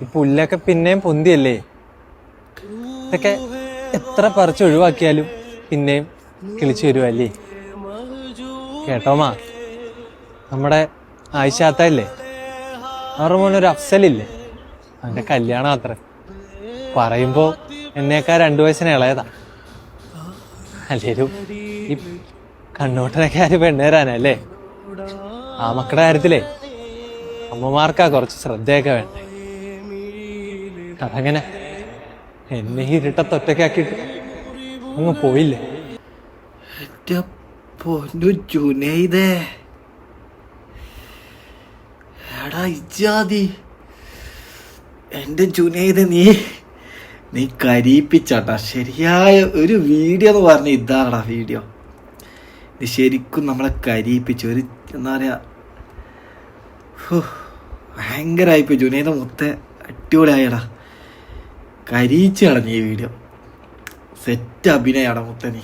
ഈ പുല്ലൊക്കെ പിന്നെയും പൊന്തിയല്ലേ. ഇതൊക്കെ എത്ര പറിച്ച് ഒഴിവാക്കിയാലും പിന്നെയും കിളിച്ചു വരുവല്ലേ. കേട്ടോമാ, നമ്മുടെ ആയിഷാത്തല്ലേ, അവരുടെ മോനൊരു അഫ്സലില്ലേ, അവൻ്റെ കല്യാണം അത്ര. പറയുമ്പോൾ എന്നേക്കാൾ 2 വയസ്സിന് ഇളയതാ. അല്ലേലും ഈ കണ്ണൂട്ടനൊക്കെ ആര് പെണ്ണേരാനല്ലേ. ആ മക്കളുടെ കാര്യത്തിലേ അമ്മമാർക്കാ കുറച്ച് ശ്രദ്ധയൊക്കെ വേണ്ടേ. അതങ്ങനെ എന്നെ ഈ ഇരുട്ടത്തൊറ്റക്കാക്കിയിട്ട് അങ്ങ് പോയില്ലേ. എന്റെ ജുനൈദ, നീ കരീപ്പിച്ചാട്ടാ. ശരിയായ ഒരു വീഡിയോ എന്ന് പറഞ്ഞ ഇതാണടാ വീഡിയോ. നീ ശരിക്കും നമ്മളെ കരീപ്പിച്ചു. ഒരു എന്താ പറയാ, ഭയങ്കരമായിപ്പോയി. ജുനൈദ മൊത്തം അടിപൊളിയായടാ. കരീച്ച് കളഞ്ഞ ഈ വീഡിയോ. സെറ്റ് അഭിനയാടാ മൊത്തം. നീ